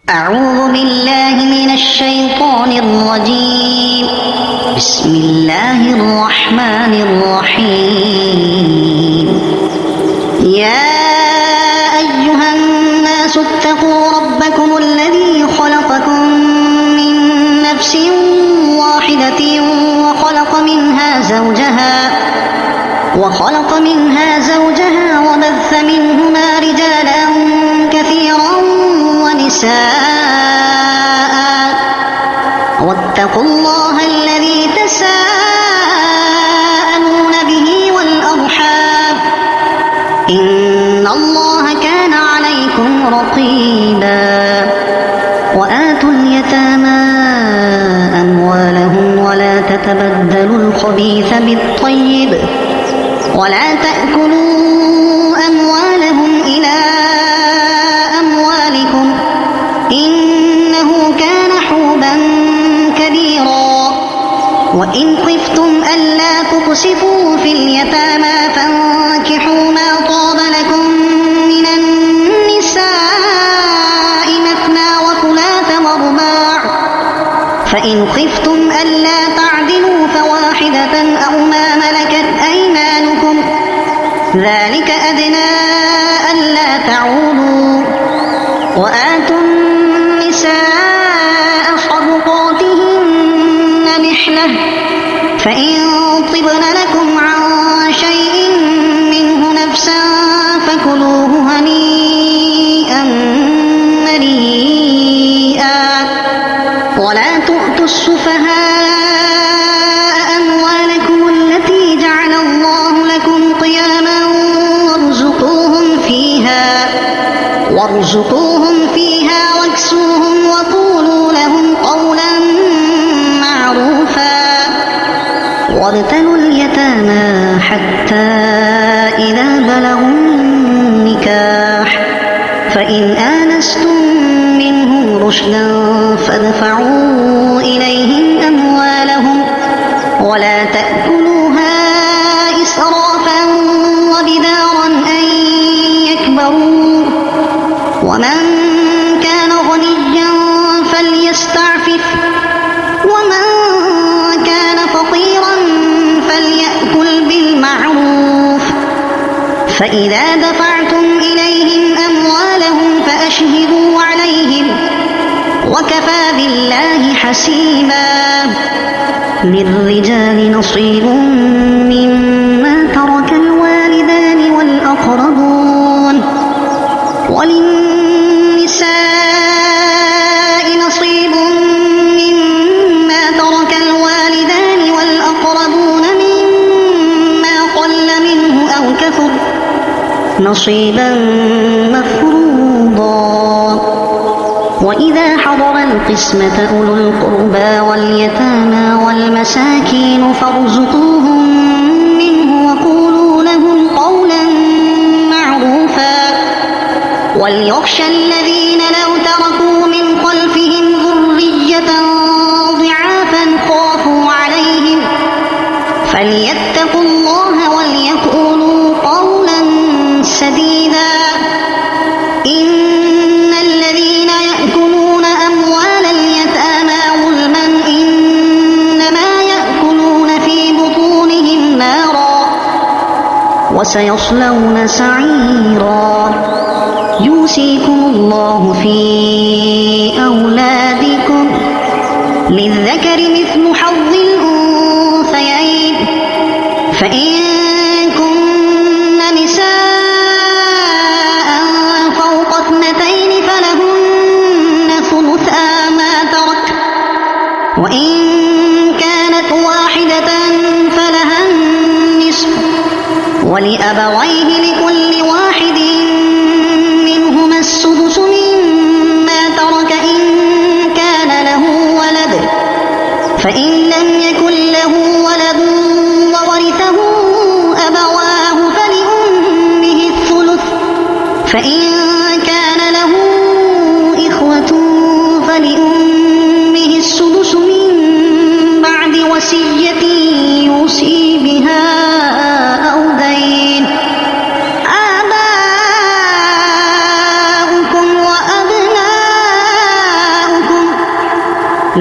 أعوذ بالله من الشيطان الرجيم. بسم الله الرحمن الرحيم. يا أيها الناس اتقوا ربكم الذي خلقكم من نفس واحدة وخلق منها زوجها وبث منهما رجالا كثيرا ونساء واتقوا الله الذي تساءلون به والأرحام إن الله كان عليكم رقيبا. وآتوا اليتامى أموالهم ولا تتبدلوا الخبيث بالطيب ولا تأكلوا أموالهم إلى أموالكم إنه كان حوبا كبيرا. وإن خفتم ألا تقسطوا في اليتامى فانكحوا ما طاب لكم من النساء مثنى وثلاث ورباع، فإن خفتم ألا تعدلوا فواحدة أو ما ملكت أيمانكم ذلك أدنى ألا تعولوا. وآتوا النساء صدقاتهن نحلة، فإن طبن لكم عن شيء منه نفسا فكلوه هنيئا مريئا. ولا تؤتوا السفهاء أموالكم التي جعل الله لكم قياما وارزقوهم فيها واكسوهم وقولوا لهم قولا معروفا. وابتلوا اليتامى حتى إذا بلغوا النكاح فإن آنستم منهم رشدا فادفعوا إليهم أموالهم ولا تأكلوها إسرافا وبدارا أن يكبروا. ومن كان غنيا فليستعفف ومن كان فقيرا فليأكل بالمعروف. فإذا دفعتم إليهم أموالهم فأشهدوا عليهم وكفى بالله حسيبا. للرجال نصيب مما ترك الوالدان والأقربون وللنساء نصيب مما ترك الوالدان والأقربون مما قل منه أو كثر نصيبا مفروضا. وإذا حضر القسمة أولو القربى واليتامى والمساكين فارزقوهم منه وقولوا لهم قولا معروفا. وليخشى الذين لو تركوا من خلفهم ذرية ضعافا خافوا عليهم فليتقوا الله وليقولوا قولا سديدا. إن الذين يأكلون أموال اليتامى ظلما إنما يأكلون في بطونهم نارا وسيصلون سعيرا. يوصيكم الله في أولادكم للذكر مثل حظ الأنثيين، فإن كن نساء فوق اثنتين فلهن ثلثا ما ترك، وإن كانت واحدة فلها النصف ولأبويه لكل واحد منهما السدس مما ترك إن كان له ولد، فإن لم يكن له ولد وورثه أبواه فلأمه الثلث، فإن كان له إخوة فلأمه السدس من بعد وصية يوصي بها أو دين. آباؤكم وأبناؤكم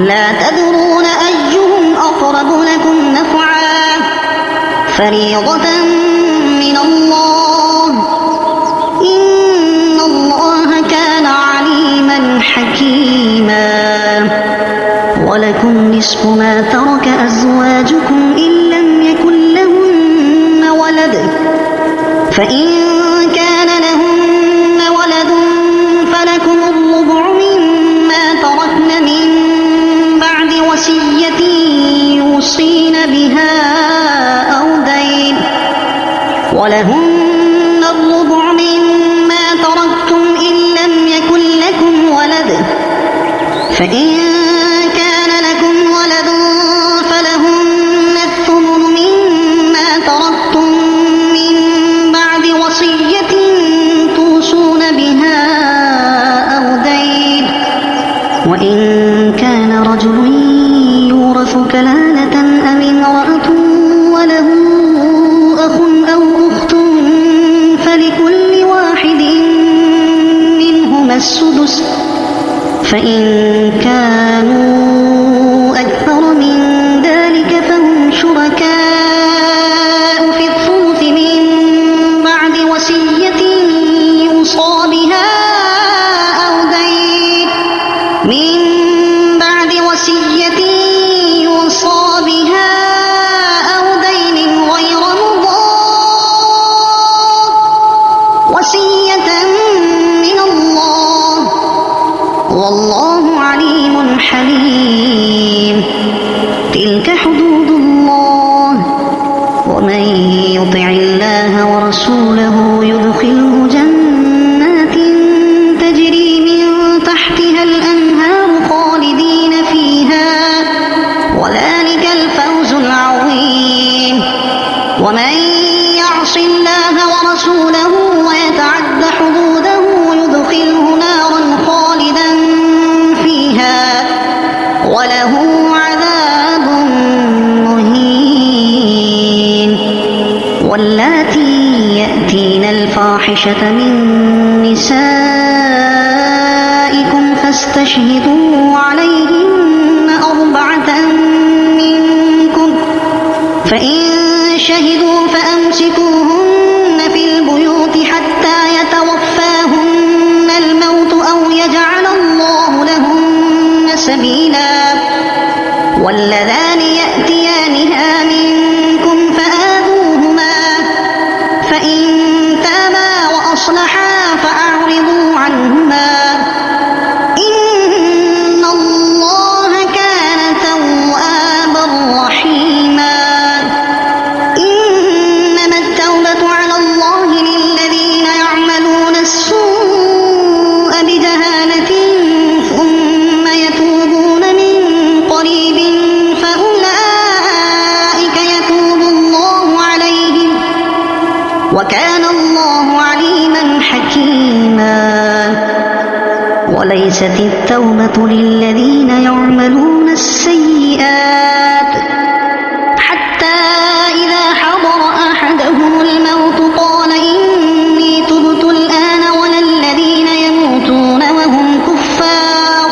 لا تدرون أيهم أقرب لكم نفعا فريضة من الله إن الله كان عليما حكيما ولكم نصف ما ترك أزواجكم إن لم يكن لهن ولد فإن كان لهن ولد فلكم الربع مما تركن من بعد وصية يوصين بها أو دين ولهن الربع مما تركتم إن لم يكن لكم ولد فإن كان لكم ولد فلهن الثمن مما تركتم من بعد وصية توصون بها أو دين وإن كان رجل يورث كلالة أم امرأة وله أخ أو أخت فلكل واحد منهما السدس فإن كانوا أكثر من ذلك فهم شركاء في الثلث من بعد وصية يوصى بها أو دين غير مضار وصية من الله والله عليم حليم تلك حدود الله ومن يطع الله ورسوله يدخله جنات تجري من تحتها الأنهار خالدين فيها وذلك الفوز العظيم ومن يعص الله ورسوله ويتعد حدوده يدخله نارا خالدا فيها وله عذاب مهين واللاتي يأتين الفاحشة من نسائكم فاستشهدوا عليهن 4 منكم فإن شهدوا فأمسكوهن في البيوت حتى يتوفاهن الموت أو يجعل الله لهن سبيلا واللذان يأتيانها منكم فآذوهما فإن تابا وأصلحا فأعرضوا عنهما إن الله كان توابا رحيما إنما التوبة على الله للذين يعملون السوء بجهالة ثم يتوبون من قريب فأولئك يتوب الله عليهم وكان الله عليما حكيما وليست التوبة للذين يعملون السيئات حتى إذا حضر أحدهم الموت قال إني تبت الآن ولا الذين يموتون وهم كفار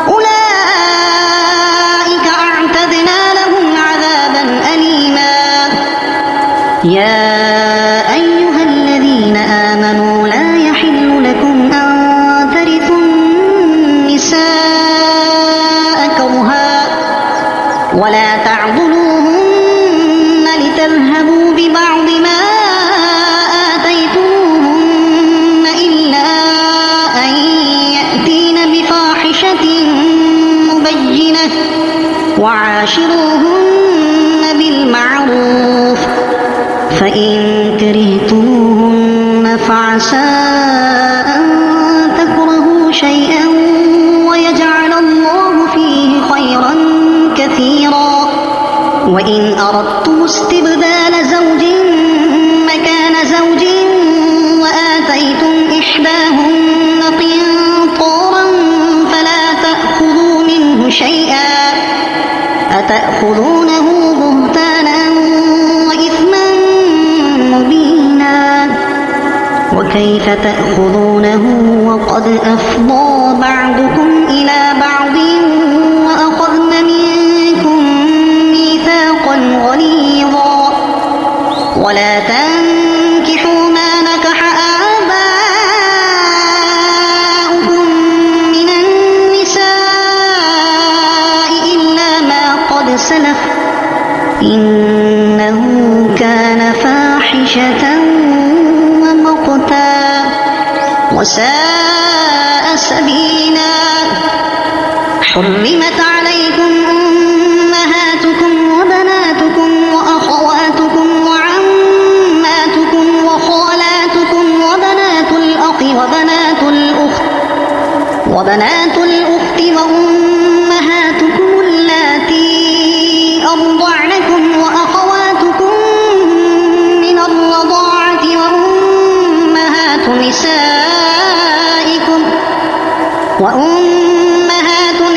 أولئك أعتدنا لهم عذابا أليما يا أيها الذين آمنوا لا يحل لكم أن ترثوا النساء كرها ولا تعضلوهن لتذهبوا ببعض ما آتيتموهن إلا أن يأتين بفاحشة مبينة وعاشروهن بالمعروف فإن كرهتموهن فعسى أن تكرهوا شيئا ويجعل الله فيه خيرا كثيرا وإن أردتم استبدال زوج مكان زوج وآتيتم إحداهن قنطارا فلا تأخذوا منه شيئا أتأخذونه بهتانا وإثما مبينا وكيف تأخذونه وقد أفضى بعضكم إلى بعض إنه كان فاحشة ومقتا وساء سبيلا. حرمت عليكم أمهاتكم وبناتكم وأخواتكم وعماتكم وخالاتكم وبنات الأخ وبنات الأخت وأمهاتكم اللاتي أرضعنكم وأخواتكم من الرضاعة وأمهات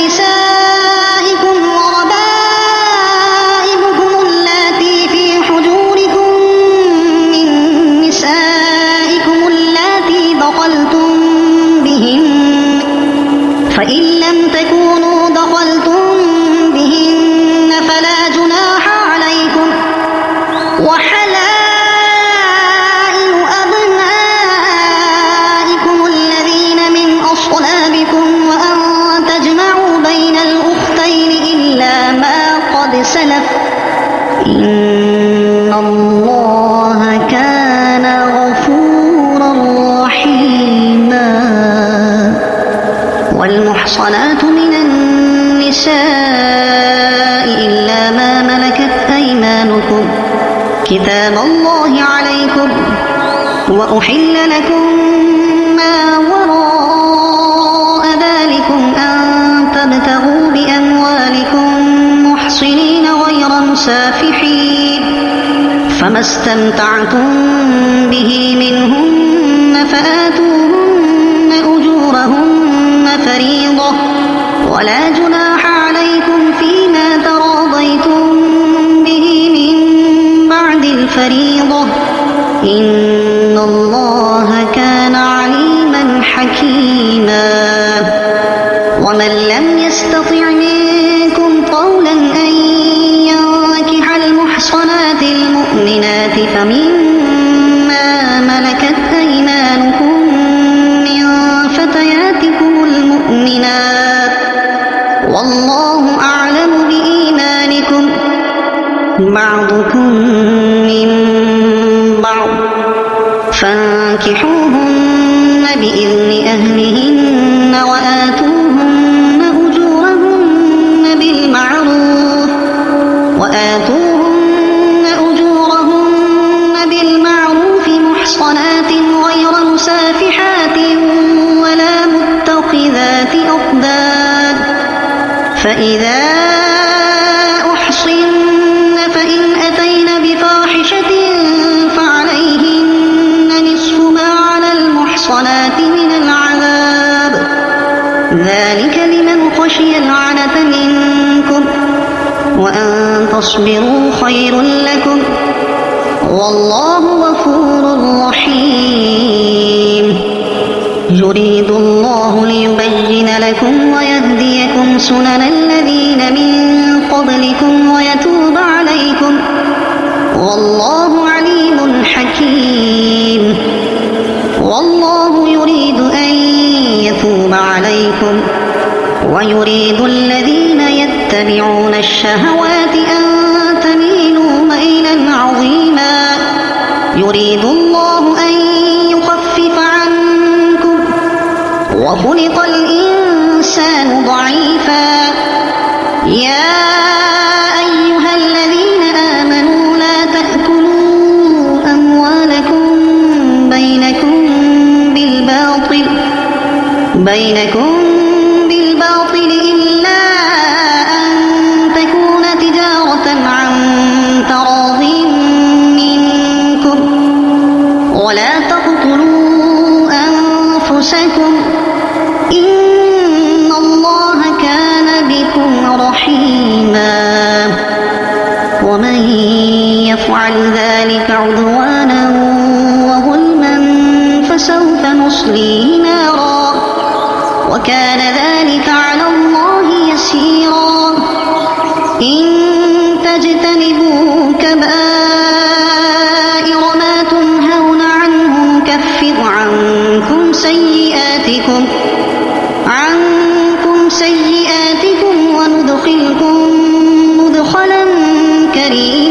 نسائكم وربائبكم اللاتي في حجوركم من نسائكم اللاتي دخلتم بهن، فإن لم تكونوا دخلتم بهن فلا جناح عليكم. وحلائل أبنائكم الذين من أصلابكم وأن تجمعوا بين الأختين إلا ما قد سلف، إن الله كان غفورا رحيما. والمحصنات من النساء إلا ما ملكت أيمانكم كتاب الله عليكم، وأحل لكم ما وراء ذلكم أن تبتغوا بأموالكم محصنين غير مسافحين، فما استمتعتم به منهن فآتوهن أجورهن فريضة، ولا جناح عليكم فيما تراضيتم به من بعد الفريضة، إن الله كان عليما حكيما. ومن لم يستطع منكم طولا أن ينكح المحصنات المؤمنات فمما ملكت أيمانكم من فتياتكم المؤمنات، والله أعلم بإيمانكم، بعضكم من بعض، فانكحوهن بإذن أهلهن وآتوهن أجورهن محصنات غير مسافحات ولا متخذات أخدان، فإذا أحصن فإن أتين بفاحشة فعليهن نصف ما على المحصنات من العذاب، ذلك لمن خشي العنة منكم، وأن تصبروا خير لكم، والله غفور رحيم. يريد الله ليبين لكم ويهديكم سنن الذين من قبلكم ويتوب عليكم، والله عليم حكيم. والله يريد أن يتوب عليكم ويريد الذين يتبعون الشهوات أن تميلوا ميلا عظيما. يريد الله أن يخفف عنكم وخلق الإنسان ضعيفا. يا أيها الذين آمنوا لا تأكلوا أموالكم بينكم بالباطل إلا أن تكون تجارة عن تراض منكم، ولا تقتلوا أنفسكم، إن الله كان بكم رحيما. ومن يفعل ذلك عدوانا وظلما فسوف نصليه نارا، وكان ذلك على الله يسيرا. إن تجتنبوا كبائر ما تنهون عنه نكفر عنكم سيئاتكم وندخلكم مدخلا كريما.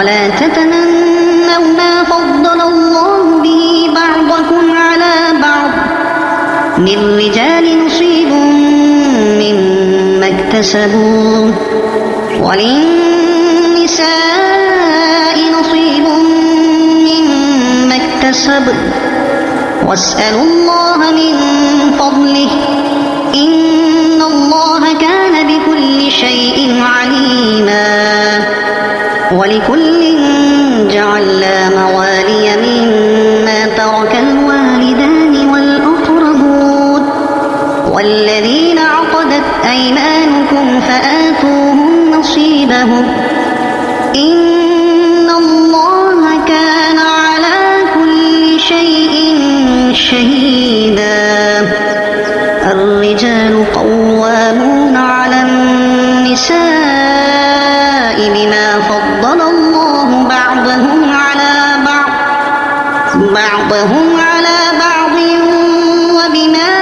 ولا تتمنوا ما فضل الله به بعضكم على بعض للرجال نصيب مما اكتسبوا وللنساء نصيب مما اكتسبن واسألوا الله من فضله إن الله كان بكل شيء عليما ولكل جعلنا موالي مما ترك الوالدان والأقربون والذين عقدت أيمانكم فآتوهم نصيبهم إن الله كان على كل شيء شهيدا الرجال قوامون على النساء بما فضل الله بعضهم على بعض وبما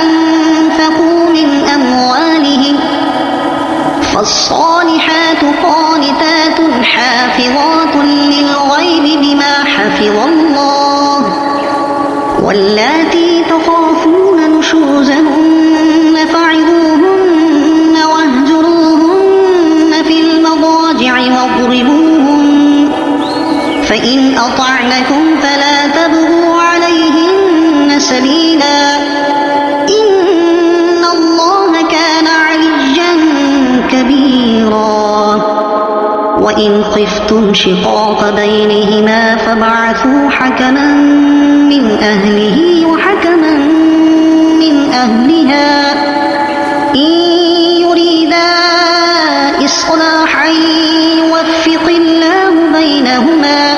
أنفقوا من أموالهم فالصالحات قانتات حافظات للغيب بما حفظ الله واللاتي تخافون نشوزهن فعظوهن واهجروهن في المضاجع واضربوهن فإن أطعنكم فلا تبغوا عليهن سبيلا إن الله كان عليا كبيرا وإن خفتم شقاق بينهما فابعثوا حكما من أهله وحكما من أهلها إن يريدا إصلاحا يوفق الله بينهما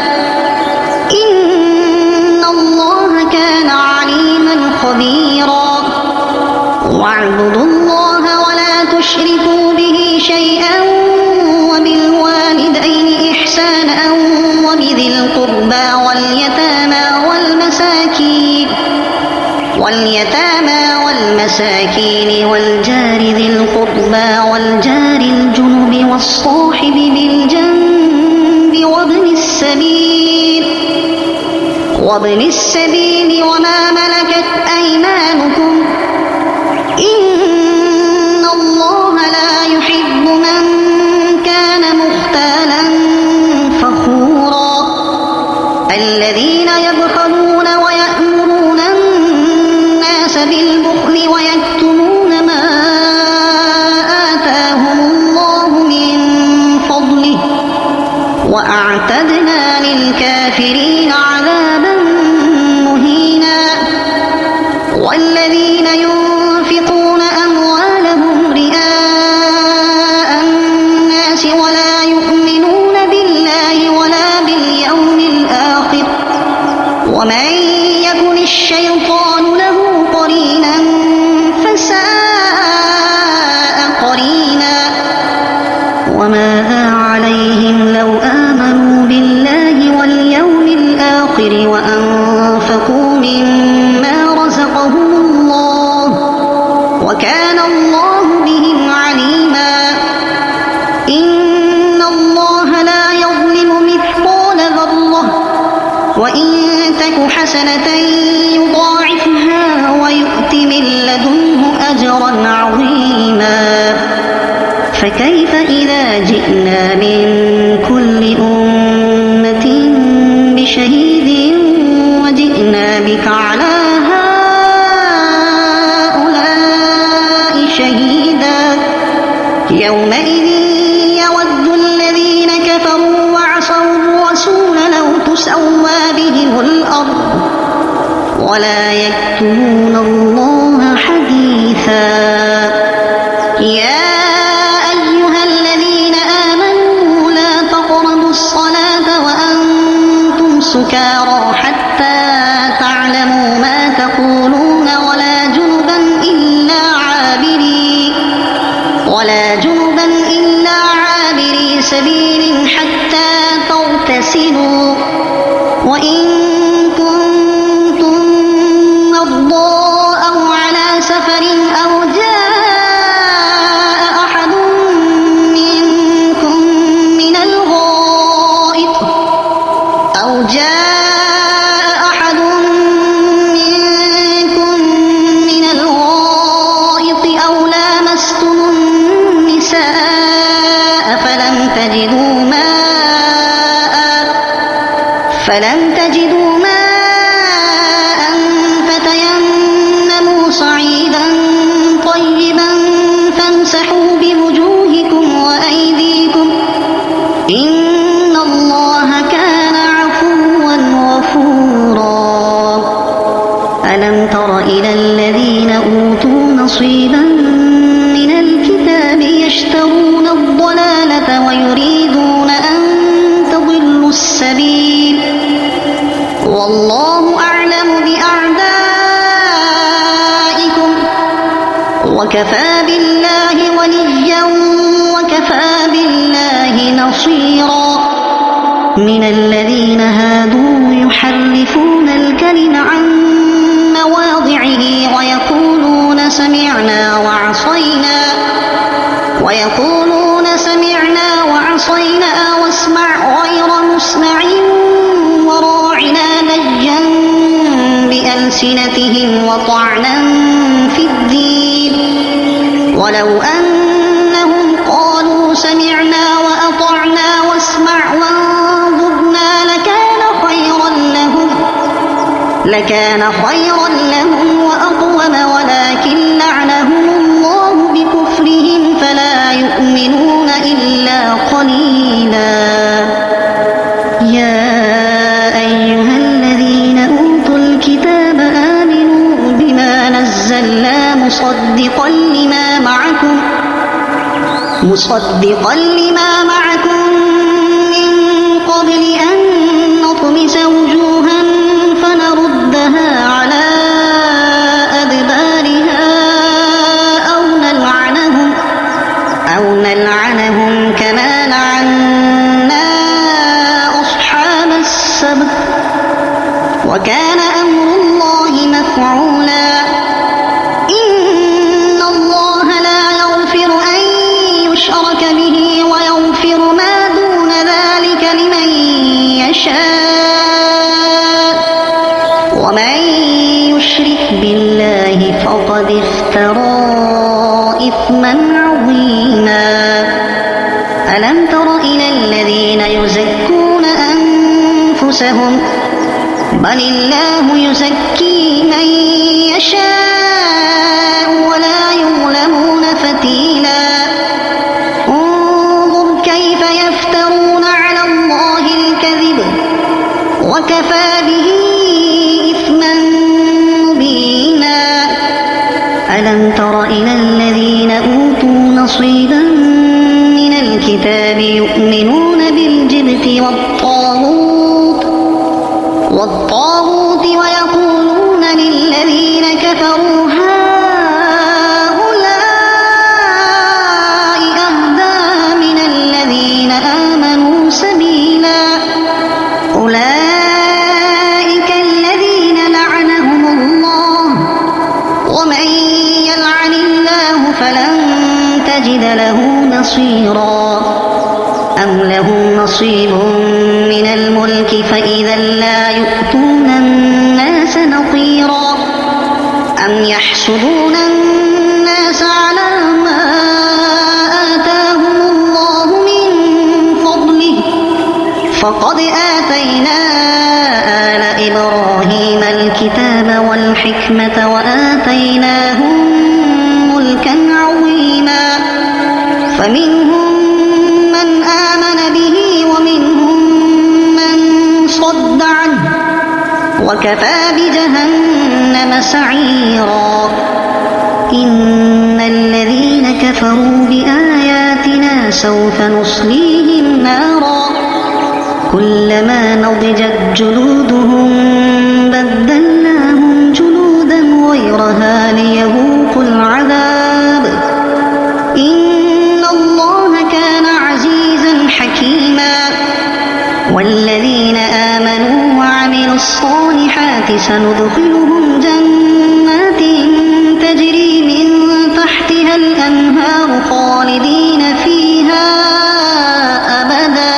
إن الله كان عليما خبيرا واعبدوا الله ولا تشركوا به شيئا وبالوالدين إحسانا وبذي القربى والمساكين والجار ذي القربى والجار الجنب والصاحب بالجنب وابن السبيل وما ملكت أيمانكم إن الله لا يحب من كان مختالا فخورا الذين يبخلون ويأمرون الناس بالبخل ويكتمون ما آتاهم الله من فضله وأعتدنا للكافرين عذابا مهينا والذين ينفقون أموالهم رئاء الناس ولا يؤمنون بالله ولا باليوم الآخر ومن يكن الشيطان له قرينا فساء قرينا وماذا عليهم لو آمنوا بالله واليوم الآخر وأنفقوا مما رزقهم الله وكان الله بهم عليما إن الله لا يظلم مثقال ذرة وإن تك حسنة يضاعفها ويؤت من لدنه أجرا عظيما فكيف إذا جئنا من كل أمة بشهيد وجئنا بك على هؤلاء شهيدا يومئذ يود الذين كفروا وعصوا الرسول لو تسوى بهم الأرض ولا يكتمون الله حديثا يا أيها الذين آمنوا لا تقربوا الصلاة وأنتم سكارى حتى تعلموا ما تقولون ولا جنبا إلا عابري سبيل حتى تغتسلوا وإن كنتم مرضى أو فلم تجدوا ماء فتيمموا صعيدا طيبا فامسحوا بوجوهكم وأيديكم إن الله كان عفوا غفورا ألم تر إلى الذين أوتوا نصيبا من الكتاب يشترون الضلالة ويريدون أن تضلوا السبيل والله أعلم بأعدائكم وكفى بالله وليا وكفى بالله نصيرا من الذين هادوا يحرفون الكلم عن مواضعه ويقولون سمعنا وعصينا واسمع غير مسمع وراعنا لجا بألسنتهم وطعنا في الدين ولو أنهم قالوا سمعنا وأطعنا واسمع وانظرنا لكان خيرا لهم وأقوم ولكن لعنهم الله بكفرهم فلا يؤمنون إلا قليلا يا أيها الذين أوتوا الكتاب آمنوا بما نزلنا مصدقا لما معكم من قبل أن نطمس وجوها فنردها على أدبارها أو نلعنهم كما لعنا أصحاب السبت وكان أمر الله مفعولا إن الله لا يغفر أن يشرك به ويغفر ما دون ذلك لمن يشاء ومن يشرك بالله فقد افترى إثما عظيما ألم تر إلى الذين يزكون أنفسهم بل الله يزكي من يشاء ولا يظلمون فتيلا انظر كيف يفترون على الله الكذب وكفى به إثما مبينا ألم تر إلى الذين أوتوا نصيبا من الكتاب يؤمنون بالجبت والطاغوت ويقولون للذين كفروا هؤلاء أهدى من الذين آمنوا سبيلا أولئك الذين لعنهم الله ومن يلعن الله فلن تجد له نصيرا أم لهم نصيب من الملك فإذا لا يؤتون الناس نقيرا أم يحسدون الناس على ما آتاهم الله من فضله فقد آتينا آل إبراهيم الكتاب والحكمة وآتيناهم ملكا عظيما فمنهم من آمن به ومنهم من صد عنه وكفى بجهنم سعيرا إن الذين كفروا بآياتنا سوف نصليهم نارا كلما نضجت جلودهم بدلناهم جلودا غيرها ليذوقوا العذاب إن الله كان عزيزا حكيما والذين آمنوا وعملوا الصالحات سندخلهم جنات تجري من تحتها الأنهار خالدين فيها أبدا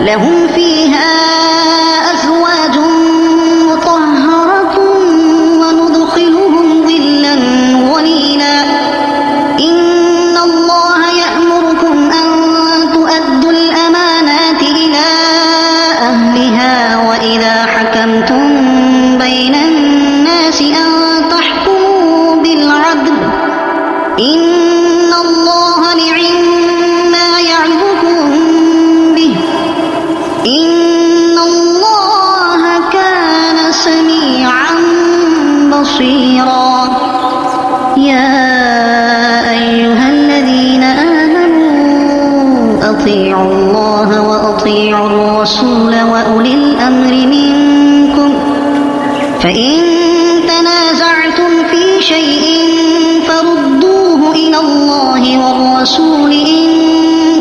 لهم فيها أزواج مطهرة وندخلهم ظلا ظليلا إن الله يأمركم أن تؤدوا الأمانات إلى أهلها بصيرا. يا أيها الذين آمنوا أطيعوا الله وأطيعوا الرسول وأولي الأمر منكم، فإن تنازعتم في شيء فردوه إلى الله والرسول إن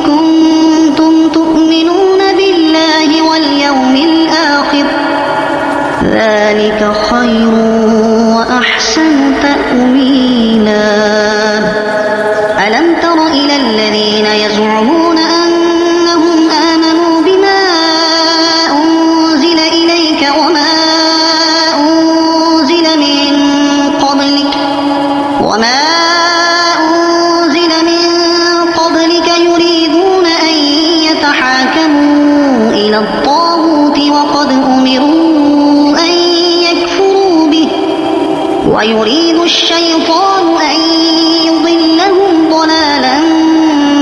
كنتم تؤمنون بالله واليوم الآخر، ذلك خير وأحسن تأويلا. ألم تر إلى الذين يزعمون أنهم آمنوا بما أنزل إليك وما أنزل من قبلك يريدون أن يتحاكموا إلى الطاغوت وقد أمروا أن يكفروا به، ويريد الشيطان أن يضلهم ضلالا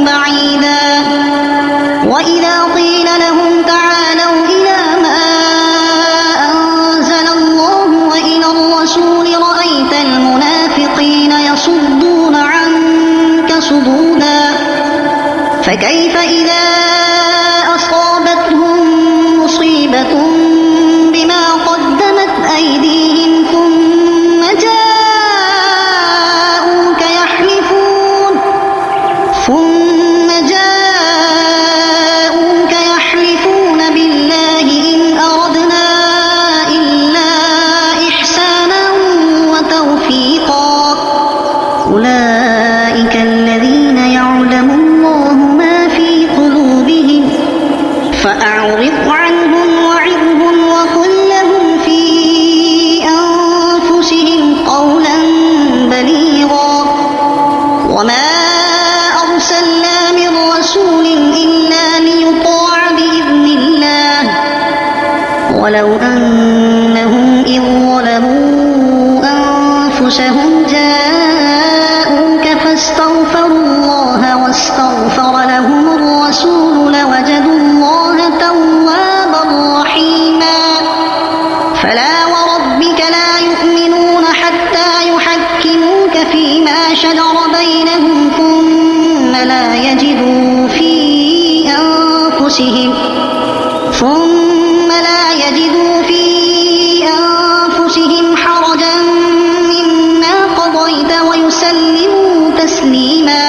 بعيدا. وإذا قيل لهم تعالوا إلى ما أنزل الله وإلى الرسول رأيت المنافقين يصدون عنك صدودا. فكيف إذا أصابتهم مصيبة بما قدمت أيديهم ثم جاءوك يحلفون بالله إن أردنا إلا إحسانا وتوفيقا. أولئك الذين يعلم الله ما في قلوبهم فأعرض عنهم وعظهم وقل لهم في أنفسهم قولا بليغا. وما أرسلنا من رسول إلا ليطاع بإذن الله، ولو أنهم إذ ظلموا أنفسهم جاءوك فاستغفروا الله واستغفر لهم الرسول لوجدوا الله توابا رحيما. فلا وربك لا يؤمنون حتى يحكموك فيما شجر بينهم ثم لا يجدوا في أنفسهم حرجا مما قضيت ويسلموا تسليما.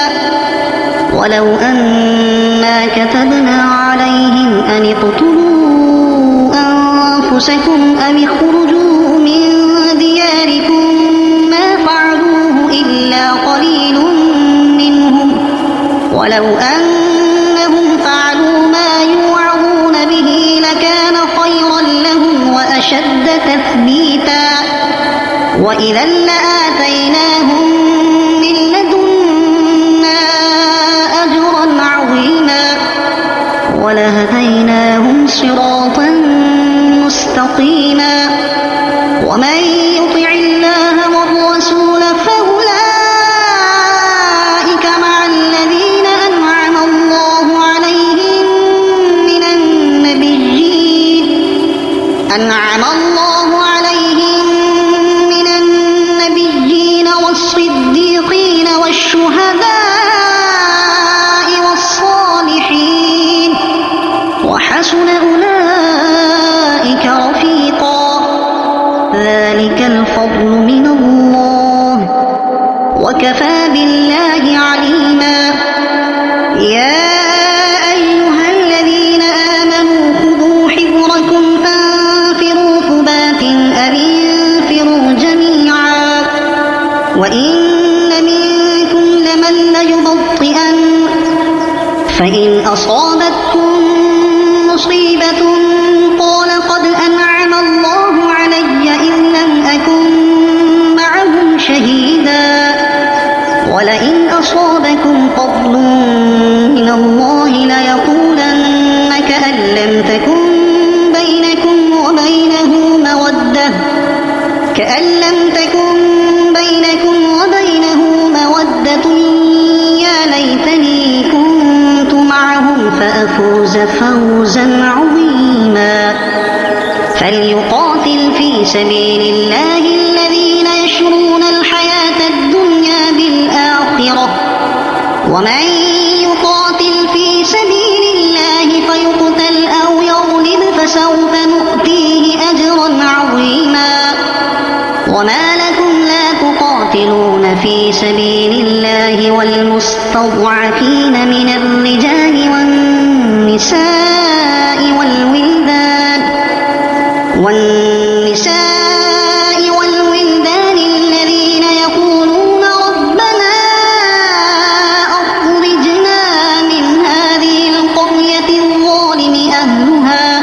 ولو أنا كتبنا عليهم أن اقتلوا أنفسكم أو اخرجوا من دياركم ما فعلوه إلا قليل منهم، ولو أنهم فعلوا ما يوعظون به لكان خيرا لهم وأشد تثبيتا، وإذا لآتيناهم من لدنا أجرا عظيما ولهديناهم صراطا مستقيما. ومن يطع الله والرسول فأولئك مع الذين أنعم الله عليهم من النبيين والصديقين والشهداء والصالحين، وحسن أولئك رفيقا. ذلك الفضل من الله وكفى بالله عليما. يا أيها الذين آمنوا خذوا حذركم فانفروا ثبات أو انفروا جميعا، وإن منكم لمن ليبطئن فإن أصابتكم مصيبة قال قد أنعم الله علي إذ لم أكن معهم شهيدا، ولئن أصابكم فضل من الله ليقولن كأن لم تكن بينكم وبينه مودة يا ليتني كنت معهم فأفوز فوزا عظيما. فليقاتل في سبيل الله الذين ومن يقاتل في سبيل الله فيقتل أو يغلب فسوف نؤتيه أجرا عظيما وما لكم لا تقاتلون في سبيل الله والمستضعفين من الرجال والنساء والولدان الذين يقولون ربنا أخرجنا من هذه القرية الظالم أهلها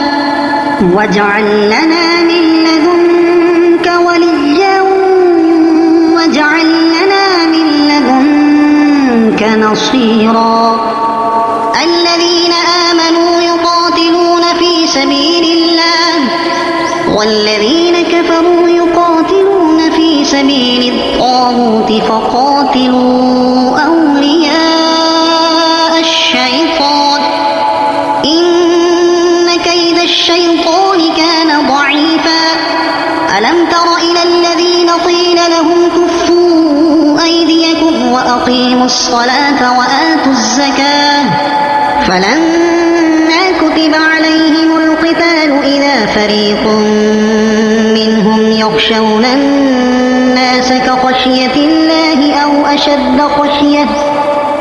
واجعل لنا من لدنك وليا واجعل لنا من لدنك نصيرا الذين آمنوا يقاتلون في سبيل الله والذين كفروا يقاتلون في سبيل الطاغوت فقاتلوا أولياء الشيطان إن كيد الشيطان كان ضعيفا ألم تر إلى الذين قيل لهم كفوا أيديكم وأقيموا الصلاة وآتوا الزكاة فلما كتب عليهم القتال إذا فريق منهم يخشون الناس كخشية الله أو أشد خشية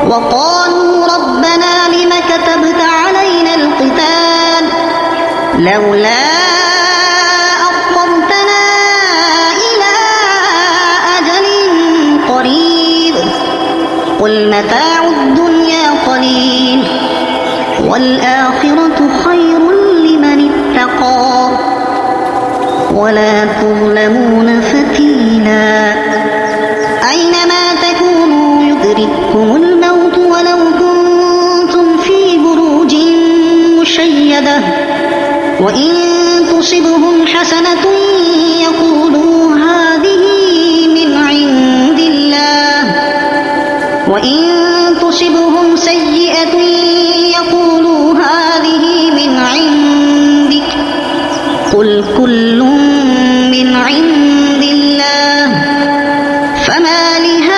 وقالوا ربنا لم كتبت علينا القتال لولا أخرتنا إلى أجل قريب قل متاع الدنيا قليل والآخرة خير لمن اتقى ولا تظلمون فتيلا أينما تكونوا يدرككم الموت ولو كنتم في بروج مشيدة وإن تصبهم حسنة يقولوا هذه من عند الله وإن تصبهم سيئة يقولوا هذه من عندك قل كل من عند الله فما لهؤلاء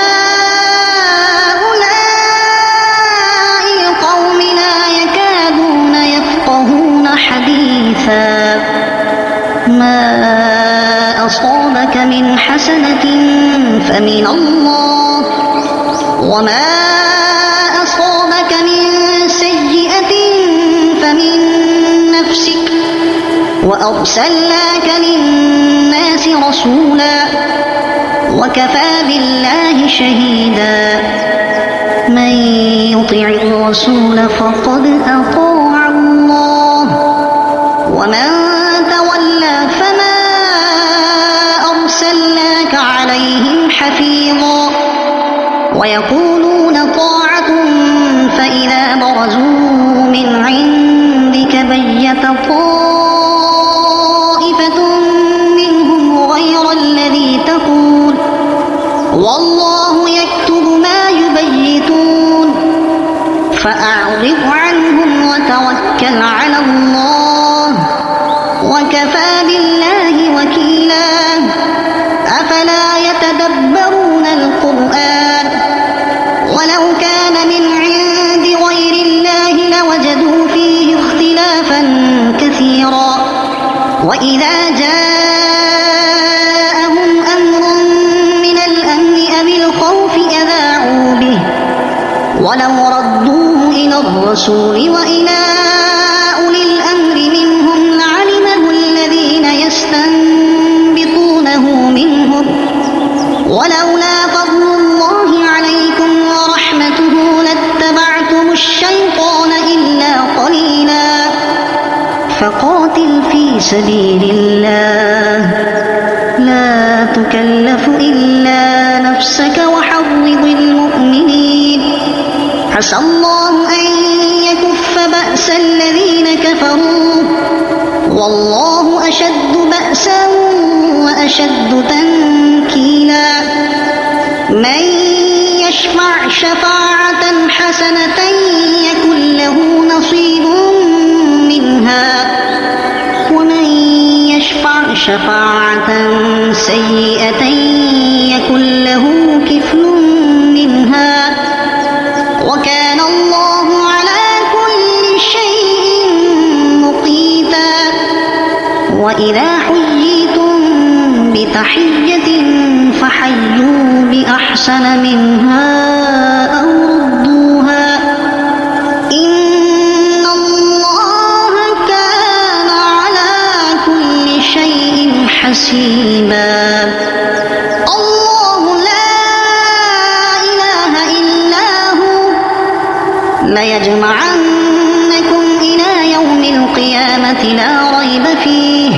القوم لا يكادون يفقهون حديثا ما أصابك من حسنة فمن الله وما أصابك من سيئة فمن نفسك وأرسلناك للناس رسولا وكفى بالله شهيدا من يطع الرسول فقد أطاع الله ومن تولى فما أرسلناك عليهم حفيظا ويقولون طاعة فإذا برزوا من عندك بيت طائفة منهم غير الذي تقول والله يكتب ما يبيتون فأعرض عنهم وتوكل على الله وكفى بالله وكيلا أفلا يتدبرون القرآن ولو كان من عند غير الله لوجدوا فيه اختلافا كثيرا وإذا جاءهم أمر من الأمن أو الخوف أذاعوا به ولو ردوه إلى الرسول وإلى أولي الأمر منهم لعلمه الذين يستنبطونه منهم ولولا فضل الله عليكم ورحمته لاتبعتم الشيطان إلا قليلا فقاتل في سبيل الله لا تكلف إلا نفسك وحرض المؤمنين عسى الله أن يكف بأس الذين كفروا والله أشد بأسا وأشد تنكيلا من يشفع شفاعة حسنة يكن له نصيب منها ومن يشفع شفاعة سيئة يكن له كفل منها وكان وإذا حييتم بتحية فحيوا بأحسن منها أو ردوها إن الله كان على كل شيء حسيبا. الله لا إله إلا هو ليجمعنكم إلى يوم القيامة لا ريب فيه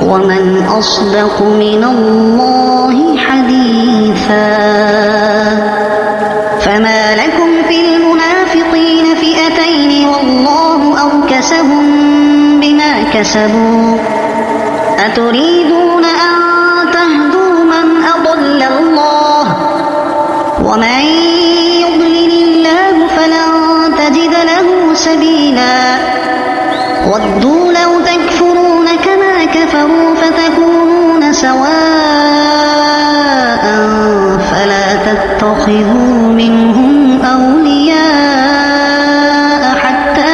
ومن أصدق من الله حديثا. فما لكم في المنافقين فئتين والله أركسهم بما كسبوا أتريدون أن تهدوا من أضل الله ومن يضلل الله فلن تجد له سبيلا. ودوا لو تكفرون كما كفروا فتكونون سواء فلا تتخذوا منهم أولياء حتى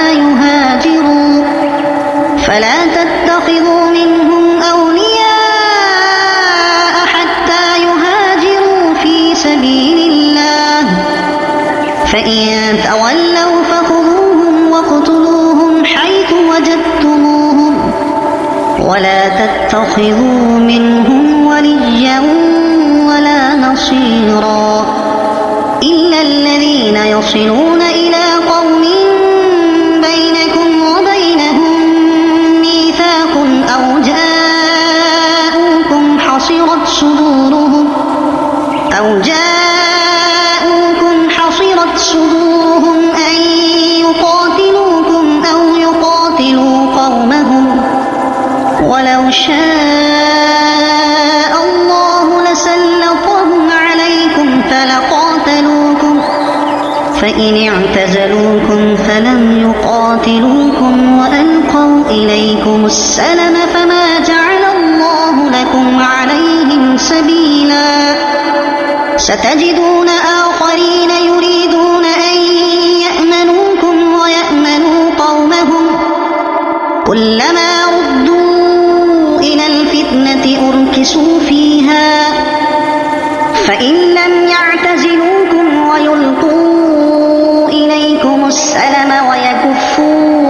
يهاجروا في سبيل الله فإن تولوا فخذوهم واقتلوهم حيث وجدتموهم ولا تتخذوا منهم وليا ولا نصيرا إلا الذين يصلون إلى قوم بينكم وبينهم ميثاق أو جاءوكم حصرت صدورهم أن يقاتلوكم أو يقاتلوا قومهم ولو شاء الله لسلطهم عليكم فلقاتلوكم فإن اعتزلوكم فلم يقاتلوكم وألقوا إليكم السلم فما جعل الله لكم عليهم سبيلا. ستجدون آخرين يريدون أن يأمنوكم ويأمنوا قومهم كلما ردوا إلى الفتنة أركسوا فيها فإن لم يعتزلوكم ويلقوا إليكم السلم ويكفوا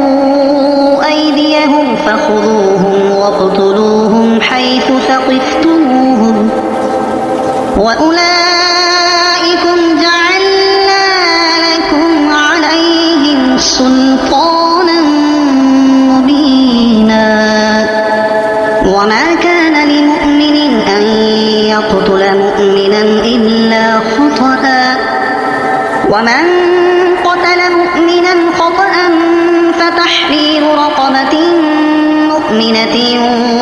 أيديهم فخذوهم واقتلوهم حيث ثقفتموهم وأولئكم جعلنا لكم عليهم سلطانا مبينا. وما كان لمؤمن أن يقتل مؤمنا إلا خطأ ومن قتل مؤمنا خطأ فتحرير رقبة مؤمنة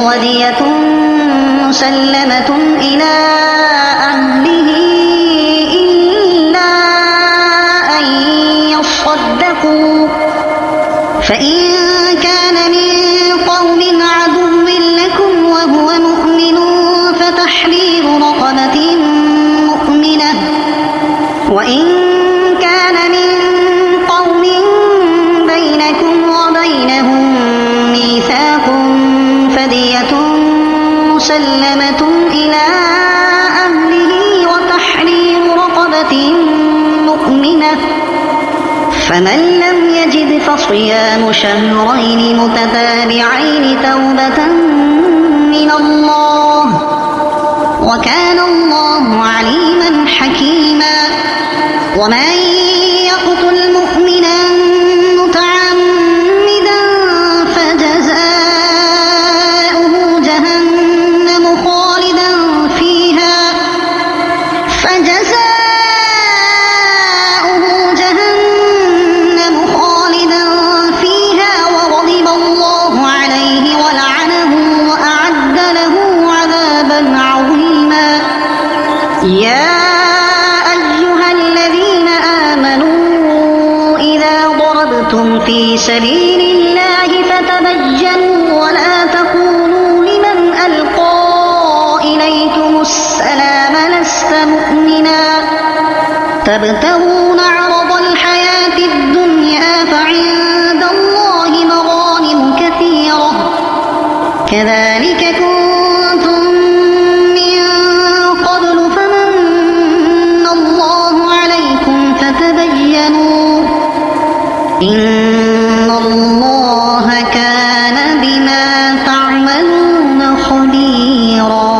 ودية مسلمة إلى أهله إلا أن يصدقوا فإن كان من قوم عدو لكم وهو مؤمن فتحرير رقبة مؤمنة وإن كان من قوم بينكم وبينهم ميثاق فدية مسلمة إلى أهله وتحرير رقبة مؤمنة فمن لم يجد فصيام شهرين متتابعين توبة من الله وكان الله عليما حكيما. ومن يقتل مؤمنا متعمدا فجزاؤه جهنم خالدا فيها وغضب الله عليه ولعنه وأعد له عذابا عظيما. يا أيها الذين آمنوا إذا ضربتم في سبيل الله فتبينوا ولا تقولوا لمن ألقى إليكم السلام لست مؤمنا تبتغون عرض الحياة الدنيا فعند الله مغانم كثيرة كذلك كنتم من قبل فمن الله عليكم فتبينوا إن الله كان بما تعملون خبيرا.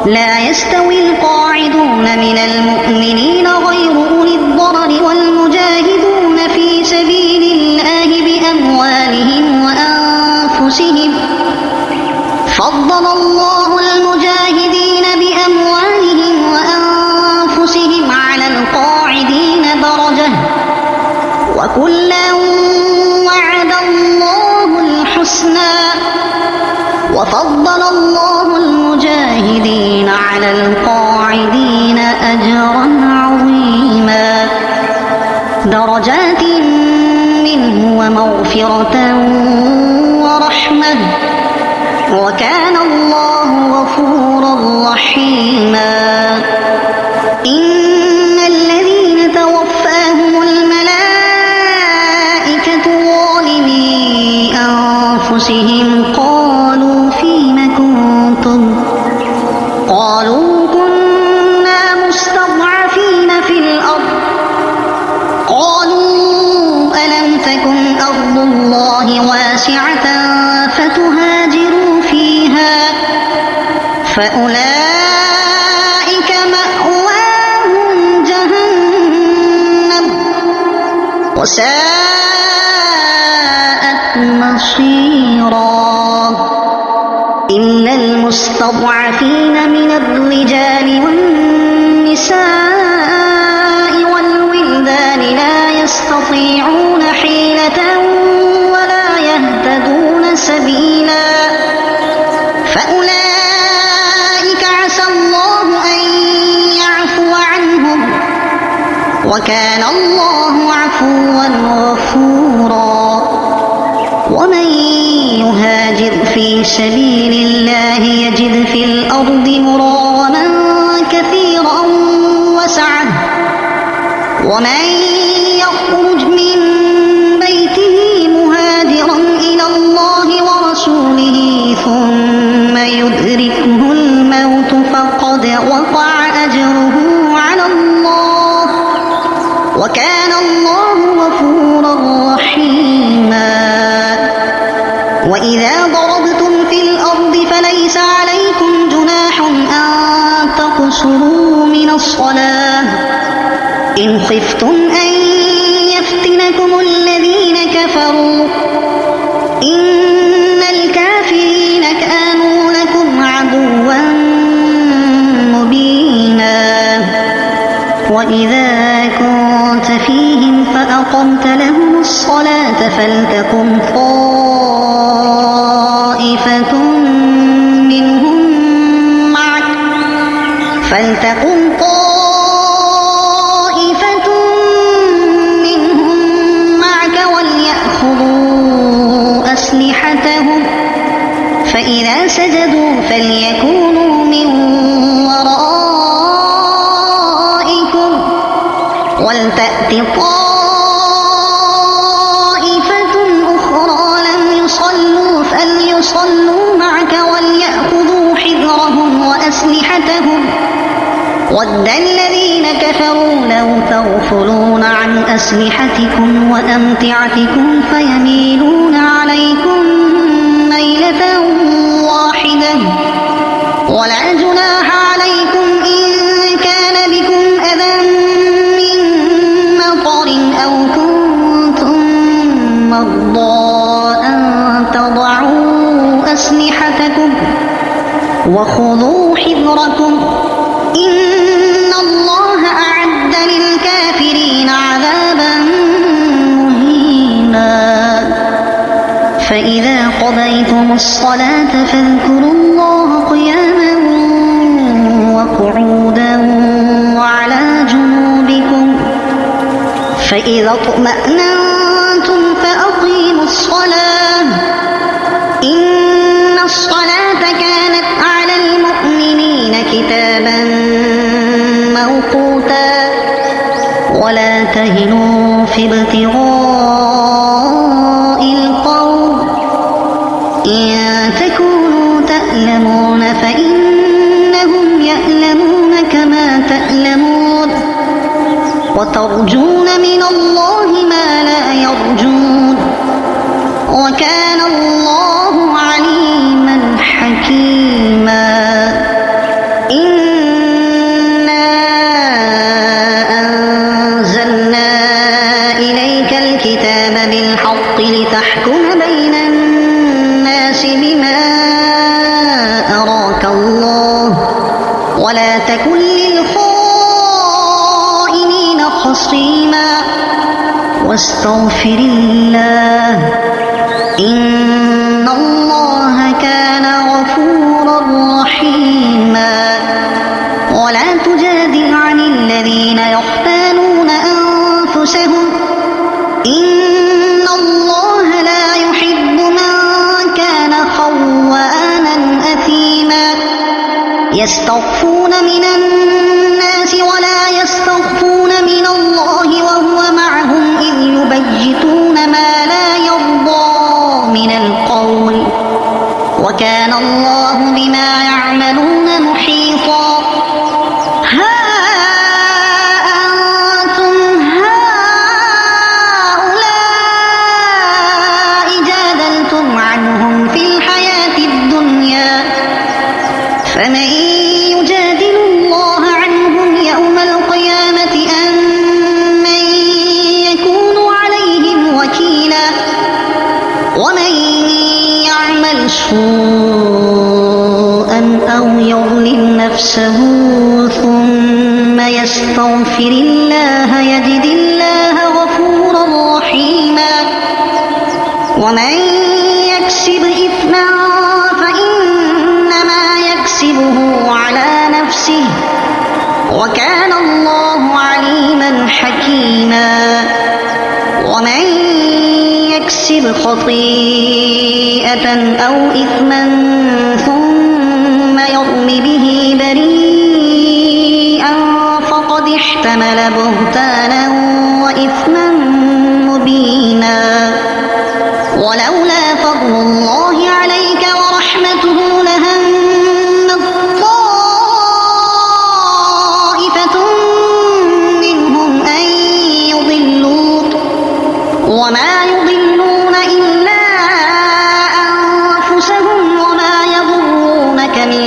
لا يستوي القاعدون من المؤمنين غير أولي الضرر والمجاهدون في سبيل الله بأموالهم وأنفسهم. فضل الله المجاهدين بأموالهم وأنفسهم على القاعدين درجة وكلا وعد الله الحسنى وفضل الله المجاهدين على القاعدين أجرا عظيما درجات منه ومغفرة ورحمة وكان الله غفورا رحيما. إن الذين توفاهم الملائكة ظالمي أنفسهم قالوا فيم كنتم قالوا كنا مستضعفين في الأرض قالوا ألم تكن أرض الله واسعة فتهاجروا فيها فأولئك مأواهم جهنم وساءت مصيرا. إلا المستضعفين من الرجال والنساء والولدان لا يستطيعون حيلة ولا يهتدون سبيلا فأولئك عسى الله أن يعفو عنهم وكان الله عفوا غفورا. ومن يهاجر في سبيل الله يجد في الأرض مراغما كثيرا وسعة ومن يخرج من بيته مهاجرا إلى الله ورسوله ثم يدركه الموت فقد وقع أجره على الله وكان الله غفورا رحيما. وإذا ضربتم في الأرض فليس عليكم جناح أن تقصروا من الصلاة إن خفتم أن يفتنكم الذين كفروا إن الكافرين كانوا لكم عدوا مبينا. وإذا كنت فيهم فأقمت لهم الصلاة فلتقم طائفة منهم معك وليأخذوا أسلحتهم فإذا سجدوا فليكونوا من ورائكم ولتأت طائفة أخرى لم يصلوا فليصلوا معك وليأخذوا حذرهم وأسلحتهم ود الذين كفروا لو تغفلون عن أسلحتكم وأمتعتكم فيميلون عليكم ميلة واحدة ولا جناح عليكم إن كان بكم أذى من مطر أو كنتم مرضى أن تضعوا أسلحتكم وخذوا حذركم إن الله أعد للكافرين عذابا مهينا. فإذا قضيتم الصلاة فاذكروا الله قياما وقعودا وعلى جنوبكم فإذا اطمأننتم فأقيموا الصلاة إن الصلاة كانت على المؤمنين كتابا موقوتا. ولا تهنوا في ابتغاء القوم إن تألمون وترجون من الله ما لا يرجون وكان الله عليما حكيما إنا أنزلنا إليك الكتاب بالحق لتحكم بين الناس بما أراك الله ولا تكن للخائنين خصيما واستغفر الله إن الله كان غفورا رحيما ولا تجادل عن الذين يختانون أنفسهم إن الله لا يحب من كان خوانا أثيما يستخفون من الناس ولا يستخفون من الله وهو معهم إذ يبيتون ما لا يرضى من القول وكان الله بما يعملون محيطا ها أنتم هؤلاء جادلتم عنهم في الحياة الدنيا فمن يجادل الله عنهم يوم القيامة أم من يكون عليهم وكيلا ومن يعمل سوءا أو يظلم نفسه ثم يستغفر الله يجد الله غفورا رحيما ومن يكسب إثما فإنما يكسبه على نفسه وكان الله عليما حكيما ومن يكسب خطيئة أو إثما ثم يرم به بريئا فقد احتمل بهتانا وإثما مبينا ولولا فضل الله عليك ورحمته لهمت طائفة منهم أن يضلوك وما يضلون إلا أنفسهم وما يضرونك من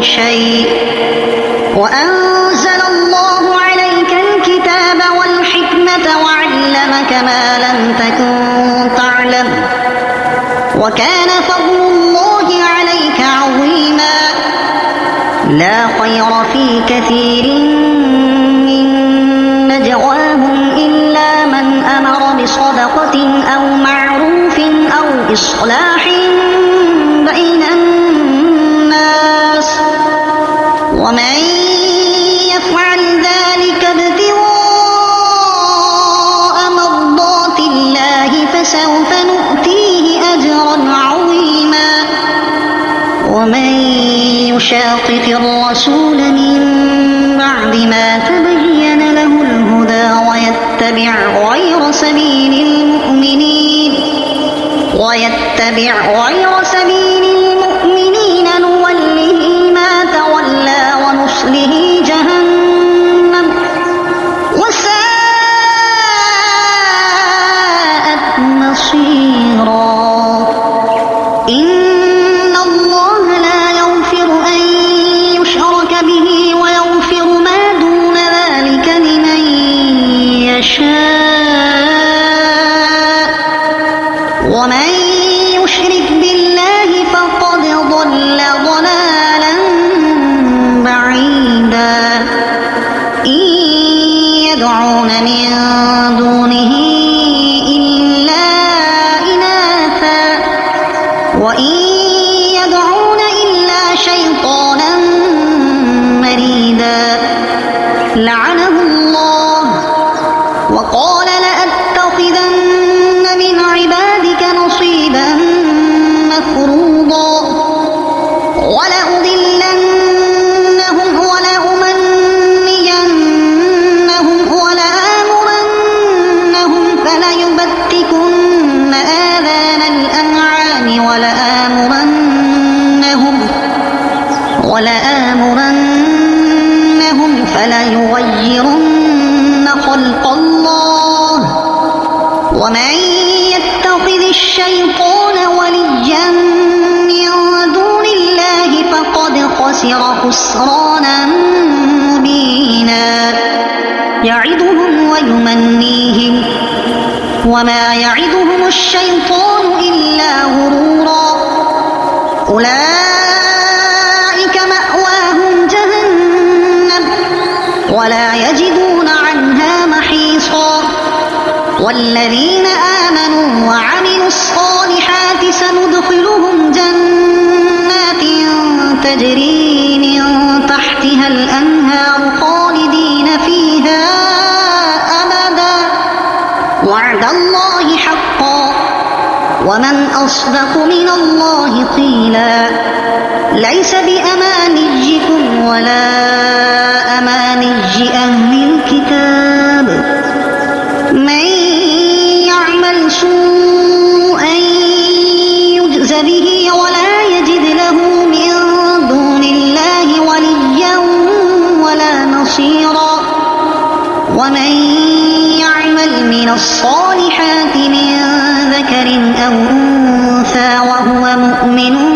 شيء وأنزل الله عليك الكتاب والحكمة وعلمك ما لم تكن تعلم وكان فضل الله عليك عظيما لا خير في كثير من نجواهم إلا من أمر بصدقة أو معروف أو إصلاح بين الناس ومن يفعل ذلك ابتغاء مرضات الله فسوف نؤتيه أجرا عظيما ومن يشاقق الرسول من بعد ما تبين له الهدى ويتبع غير سبيل المؤمنين نوله ما تولى ونصله جهنم وساءت مصيرا إن الله لا يغفر أن يشرك به ويغفر ما دون ذلك لمن يشاء ومن يشرك بالله فقد ضل ضلالا بعيدا إن يدعون من دونه إلا إناثا وإن يدعون إلا شيطانا مريدا لعنه الله وقال لأتخذن من عبادك نصيبا مفروضا ولأضلنهم ولأمنينهم ولآمرنهم فليبتكن آذان الأنعام ولآمرنهم ليغيرن خلق الله ومن يتخذ الشيطان وليا من دون الله فقد خسر خسرانا مبينا يعدهم ويمنيهم وما يعدهم الشيطان إلا غرورا أولئك مأواهم جهنم ولا يجدون عنها محيصا والذين آمنوا وعملوا الصالحات سندخلهم جنات تجري من تحتها الأنهار خالدين فيها أبدا وعد الله حقا ومن أصدق من الله قيلا ليس بأمانيكم ولا أماني أهل الكتاب من يعمل سوءا يجز به ولا يجد له من دون الله وليا ولا نصيرا ومن يعمل من الصالحات من ذكر أو أنثى وهو مؤمن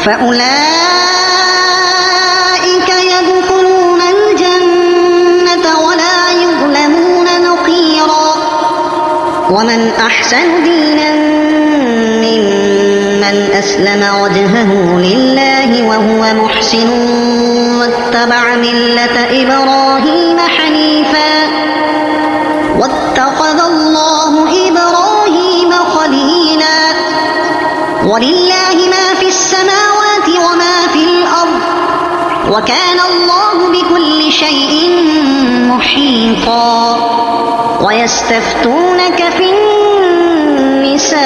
فأولئك يدخلون الجنة ولا يظلمون نقيرا ومن أحسن دينا ممن أسلم وجهه لله وهو محسن واتبع ملة إبراهيم حنيفا واتخذ الله إبراهيم خليلا ولله ما في السماوات وما في الأرض وكان الله بكل شيء محيطا ويستفتونك في النساء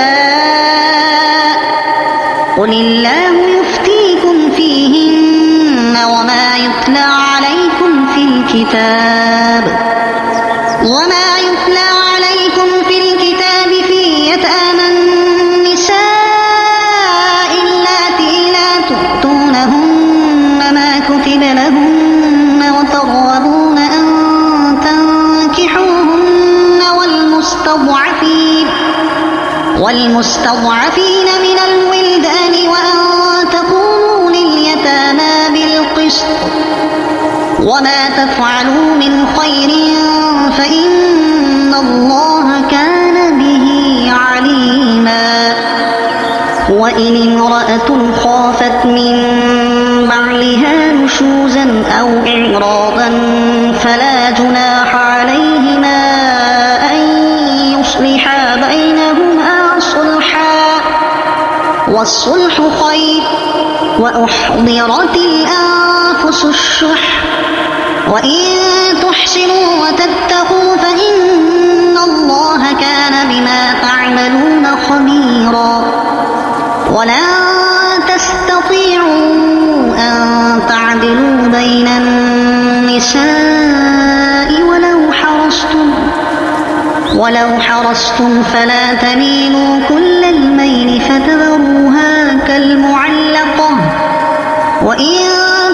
قل الله يفتيكم فيهن وما يتلى عليكم في الكتاب في يتامى النساء اللاتي لا تؤتونهن ما كتب لهن وترغبون أن تنكحوهن والمستضعفين من الولدان وأن تقوموا لليتامى بالقسط وما تفعلوا من خير فإن الله كان به عليما وإن امرأة خافت من بعلها نشوزا أو إعراضا فلا جناح عليهما أن يصلحا بينهما صلحا والصلح خير وأحضرت الأنفس الشح وإن تحسنوا وتتقوا فإن الله كان بما تعملون خبيرا ولا تستطيعوا أن تعدلوا بين النساء ولو حرصتم فلا تميلوا كل الميل فتذروها كالمعلقة وإن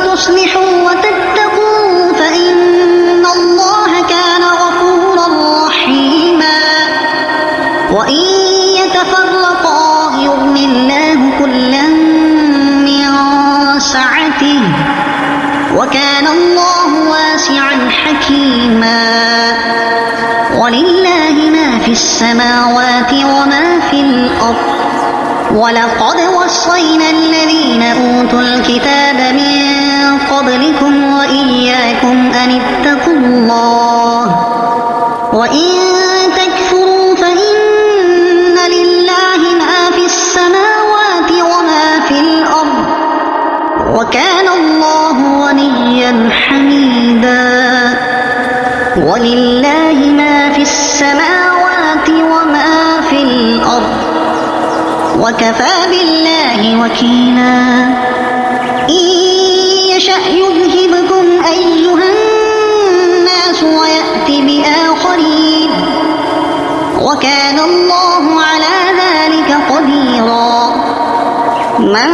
تصلحوا وتتقوا فإن الله كان غفورا رحيما وإن يتفرقا يغني الله كلا من سعته وكان الله واسعا حكيما ولله ما في السماوات وما في الأرض ولقد وصينا الذين أوتوا الكتاب من قبلكم وإياكم أن اتقوا الله وإن تكفروا فإن لله ما في السماوات وما في الأرض وكان الله غنيا حميدا ولله ما في السماوات وما في الأرض وكفى بالله وكيلا إن يشأ يذهبكم أيها الناس ويأتي بآخرين وكان الله على ذلك قديرا من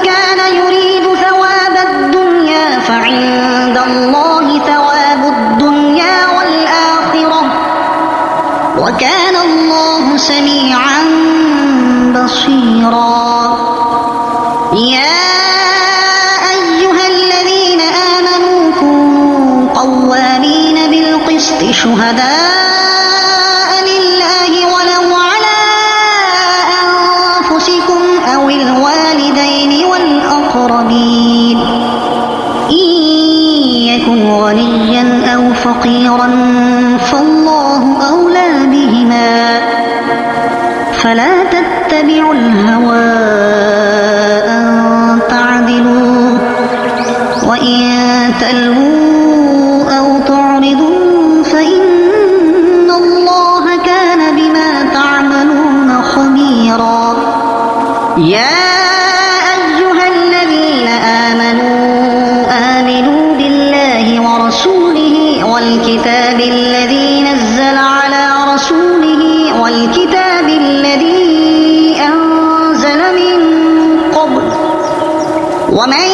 كان يريد ثواب الدنيا فعند الله ثواب الدنيا والآخرة وكان الله سميعا بصيرا. يا أيها الذين آمنوا كونوا قوامين بالقسط شهداء لله ولو على أنفسكم أو الوالدين والأقربين إن يكن غنيا أو فقيرا فالله أولى بهما فلا تتبعوا الهوى أن تعدلوا وإن تلووا أو تعرضوا فإن الله كان بما تعملون خبيرا. يا أيها الذين آمنوا بالله ورسوله والكتاب الذي نزل على رسوله والكتاب الذي أنزل من قبل ومن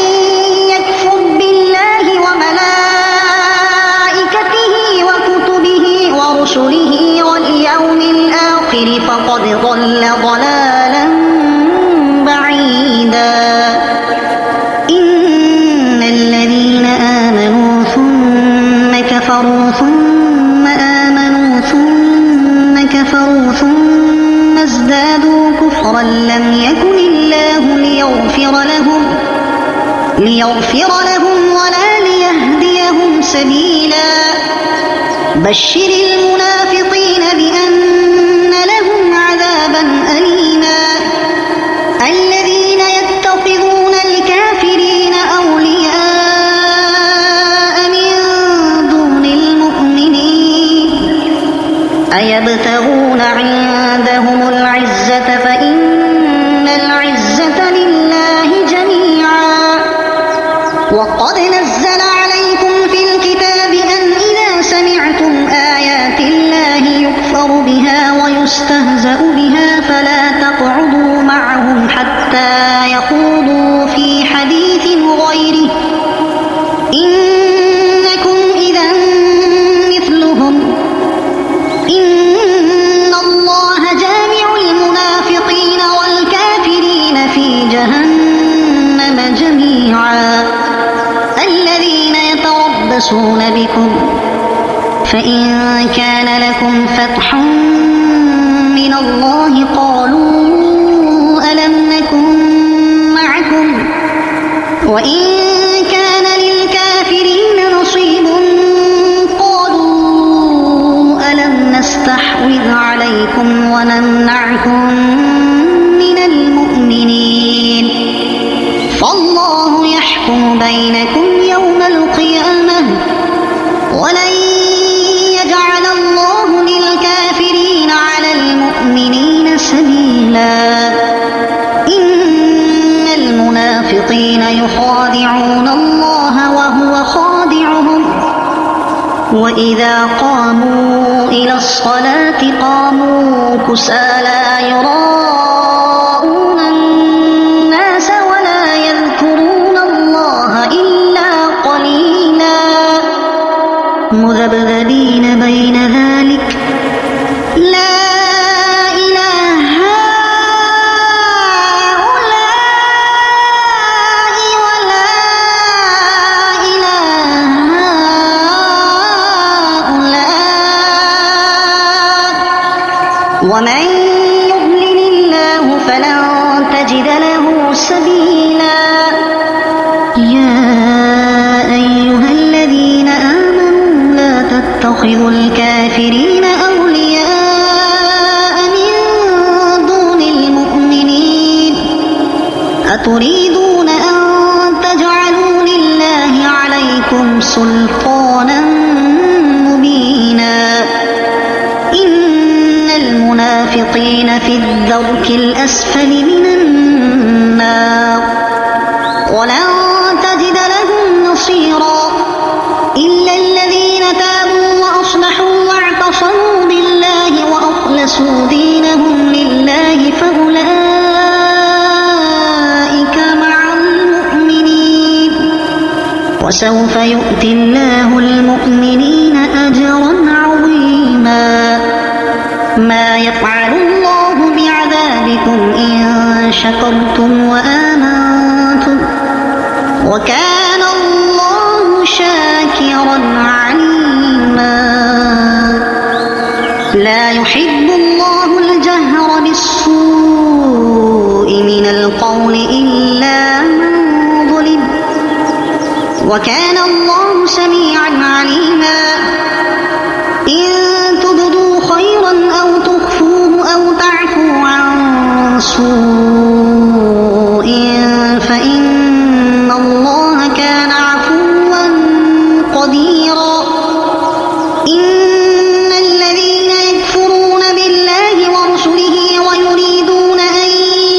يكفر بالله وملائكته وكتبه ورسله واليوم الآخر فقد ضل ضلالا بعيدا. إن الذين آمنوا ثم كفروا ثم آمنوا ثم كفروا ثم ازدادوا كفرا لم يكن الله ليغفر لهم ولا ليهديهم سبيلا. بشر المنافقين بأن لهم عذابا أليما. الذين يتخذون الكافرين أولياء من دون المؤمنين أيبتغون عندهم العزة فإن العزة لله جميعا. وقد نزل عليكم في الكتاب أن إذا سمعتم آيات الله يكفر بها ويستهزأ بها فلا تقعدوا معهم حتى يخوضوا في حديث غيره إنكم إذا مثلهم إن الله جامع المنافقين والكافرين في جهنم جميعا. الذين يتربصون بكم فإن كان لكم فتح من الله قالوا ألم نكن معكم وإن كان للكافرين نصيب قالوا ألم نستحوذ عليكم ونمنعكم من المؤمنين فالله يحكم بينكم يوم القيامة ولن يجعل الله للكافرين على المؤمنين سبيلا. إن المنافقين يخادعون الله وهو خادعهم وإذا قاموا إلى الصلاة قاموا كسالى يراءون الناس ولا يذكرون الله إلا قليلا مذبذبين بين ذلك لا إله هؤلاء ولا إله هؤلاء ومن يضلل الله فلن تجد له سبيلا. يا أيها الذين آمنوا لا تتخذوا الكافرين أولياء من دون المؤمنين أتريدون أن تجعلوا لله عليكم سلطانا مبينا. إن المنافقين في الدرك الأسفل من النار ولن تجد لهم نصيرا إلا الذين تابوا وأصلحوا واعتصموا بالله وأخلصوا دينهم لله فأولئك وسوف يؤتي الله المؤمنين أجرا عظيما ما يفعل الله بعذابكم إن شكرتم وآمنتم وكان الله شاكرا عليما لا يحب الله الجهر بالسوء من القول إلا من ظلم وكان الله سميعا عليما إن تبدوا خيرا أو تخفوه أو تعفوا عن سوء فإن الله كان عفوا قديرا إن الذين يكفرون بالله ورسله ويريدون أن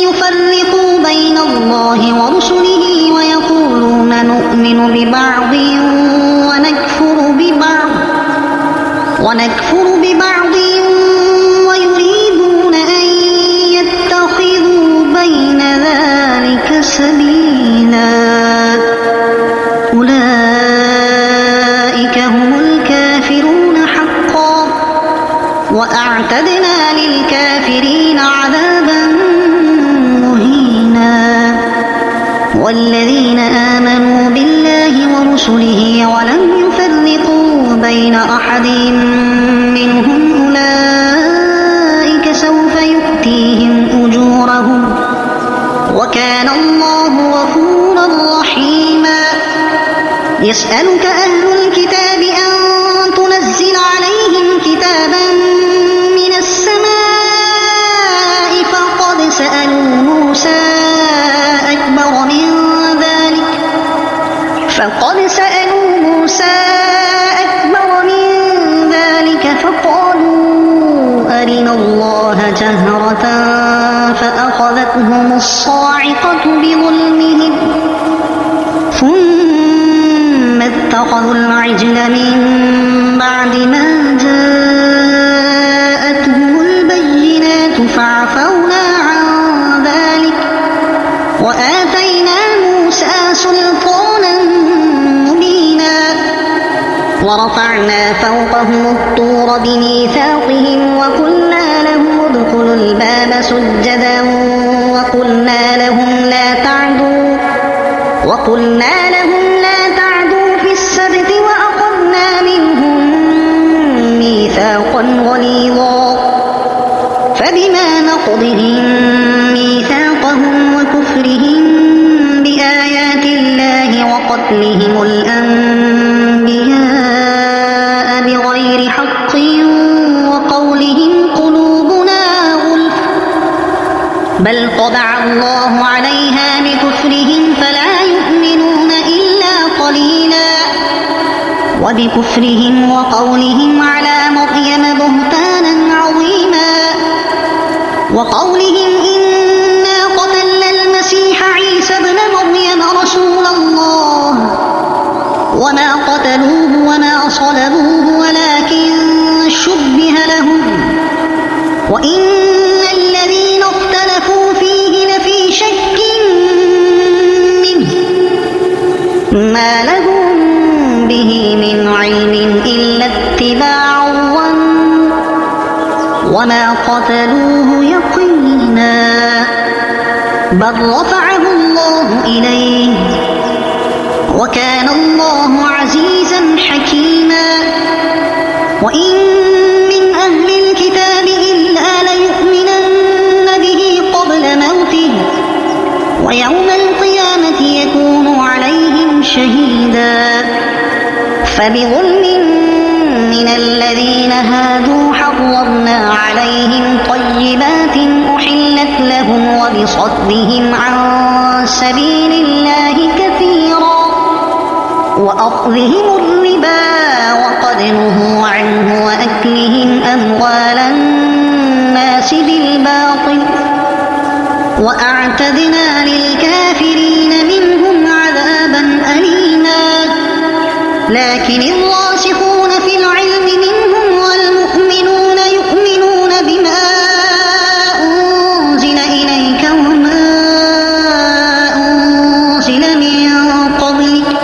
يفرقوا بين الله ورسله ويقولون نؤمن ببعض ونكفر ببعض ويريدون أن يتخذوا بين ذلك سبيلا أولئك هم الكافرون حقا وأعتدنا للكافرين عذابا مهينا والذين آمنوا بالله ورسله ولم يفرقوا بين أحد منهم أولئك سوف يؤتيهم أجورهم وكان الله غفورا رحيما يسألك أهل الكتاب أن تنزل عليهم كتابا من السماء فقد سألوا موسى أكبر من ذلك فقالوا أرنا الله جهرة فأخذتهم الصاعقة بظلمهم ثم اتخذوا العجل من بعد ما جاءتهم البينات فعفونا عن ذلك وآتينا موسى سلطانا مبينا ورفعنا فوقهم الطور بميثاقهم وقلنا لهم ادخلوا الباب سجدا وقلنا لهم لا تعدوا في السبت وأخذنا منهم ميثاقا غليظا فبما نقضهم ميثاقهم وكفرهم بآيات الله وقتلهم الأنبياء بغير حق وقولهم قلوبنا غلف بل طبع الله عليها بكفرهم فلا يؤمنون إلا قليلا وبكفرهم وقولهم على مريم بهتانا عظيما وقولهم إنا قتلنا المسيح عيسى ابن مريم رسول الله وما قتلوه وما صلبوه ولكن شبه لهم وإن الذين اختلفوا فيه لفي شك منه ما لهم به من علم إلا اتباع الظن وما قتلوه يقينا بل رفعه الله إليه وكان الله عزيزا حكيما وإن من أهل الكتاب إلا ليؤمنن به قبل موته ويوم القيامة يكون عليهم شهيدا فبظلم من الذين هادوا حرمنا عليهم طيبات أحلت لهم وبصدهم عن سبيل الله كثيرا وأخذهم الربا وقد نهوا عنه وأكلهم أموال الناس بالباطل وأعتدنا للكافرين منهم عذابا أليما لكن الراسخون في العلم منهم والمؤمنون يؤمنون بما أنزل إليك وما أنزل من قبلك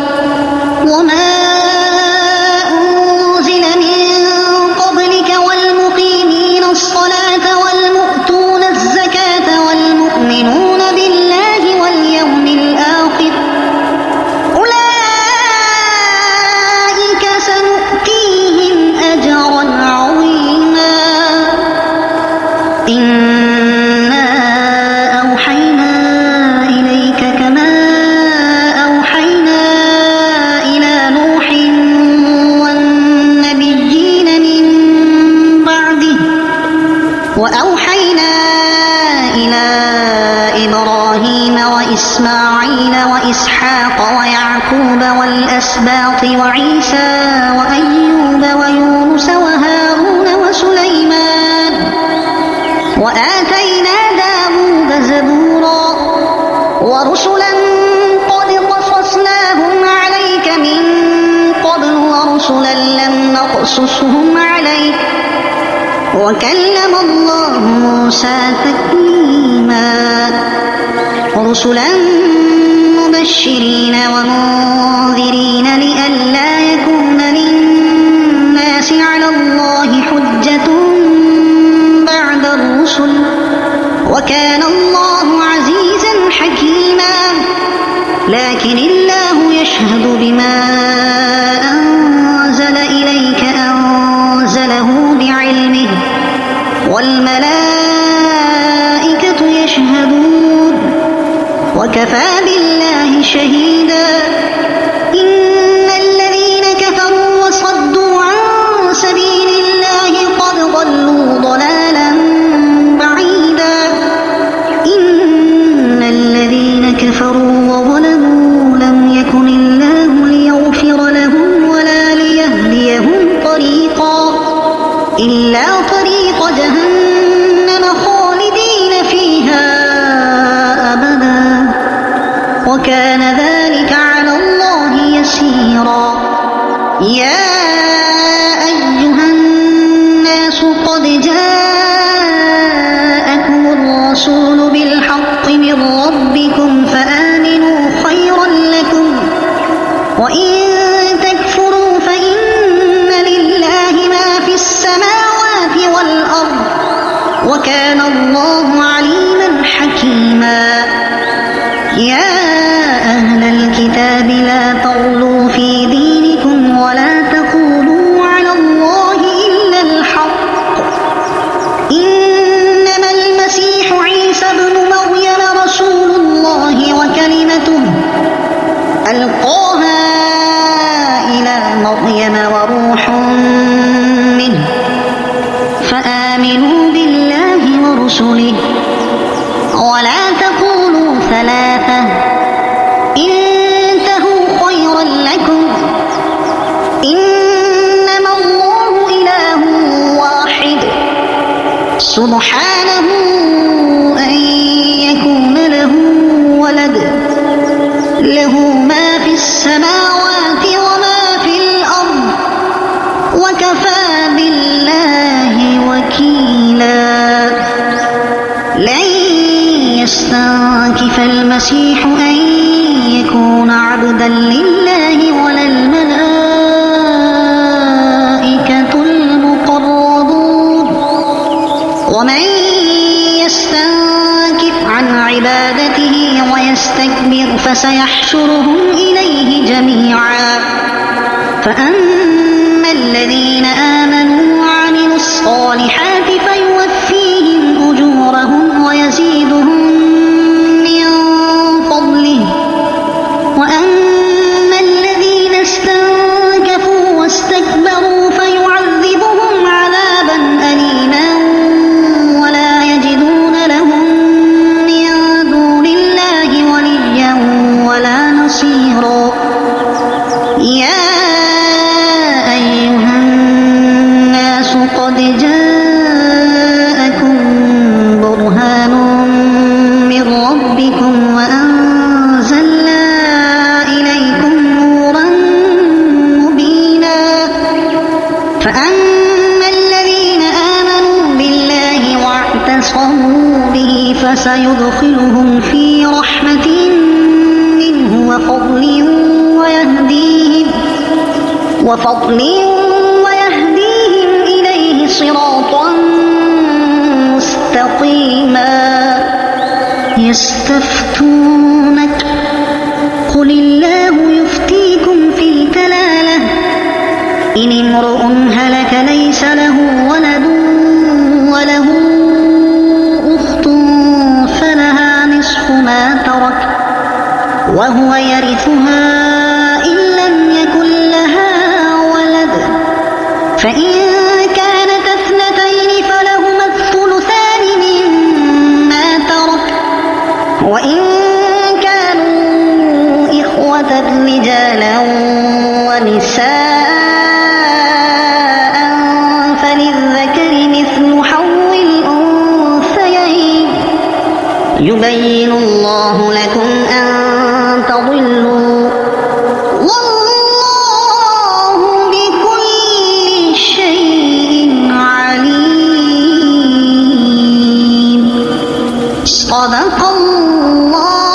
وإسحاق ويعقوب والأسباط وعيسى وأيوب ويونس وهارون وسليمان وآتينا داود زبورا ورسلا قد قصصناهم عليك من قبل ورسلا لم نقصصهم عليك وكلم الله موسى تكليما رسلا مبشرين ومنذرين لئلا يكون للناس على الله حجة بعد الرسل وكان الله عزيزا حكيما لكن الله يشهد بما أنزل إليك أنزله بعلمه والملائكة يشهدون وكفى بالله شهيدا إن الذين كفروا وصدوا عن سبيل الله قد ضلوا ضلالا بعيدا إن الذين كفروا وظلموا لم يكن الله ليغفر لهم ولا ليهديهم طريقا إلا طريق جهنم خالدين فيها أبدا وكان ذلك على الله يسيرا يا أيها الناس قد جاءكم الرسول بالحق من ربكم فآمنوا خيرا لكم وإن تكفروا فإن لله ما في السماوات والأرض وكان الله عليما حكيما يا أهل الكتاب لا تغلوا في دينكم ولا تقولوا على الله إلا الحق إنما المسيح عيسى ابن مريم رسول الله وكلمته ألقاها إلى مريم وروح منه فآمنوا بالله ورسله ولا تقولوا ثلاثة انتهوا خيرا لكم إنما الله إله واحد سبحانه أن يكون له ولد له ما في السماوات وما في الأرض وكفى بالله وكيلا لن يستنكف المسيح أن يكون عبدا لله ولا الملائكة المقربون ومن يستنكف عن عبادته ويستكبر فسيحشرهم إليه جميعا فأما الذين آمنوا وعملوا الصالحات فيوفيهم أجورهم ويزيدهم من فضله وأما الذين استنكفوا واستكبروا فيعذبهم عذابا أليما ولا يجدون لهم من دون الله وليا ولا نصيرا يا أيها الناس قد جاءكم برهان من ربكم وأنزلنا إليكم نورا مبينا فأما الذين آمنوا بالله واعتصموا به فسيدخلهم في رحمة منه وفضل ويهديهم إليه صراطا مستقيما يستفتونك قل الله يفتيكم في الكلالة إن امرؤ هلك ليس له ولد وله أخت فلها نصف ما ترك وهو يرثها إن لم يكن لها ولد فإن كانت اثنتين فلهما الثلثان مما ترك وإن كانوا خلقت رجالا ونساء فللذكر مثل حظ الأنثيين يبين الله لكم أن تضلوا والله بكل شيء عليم. صدق الله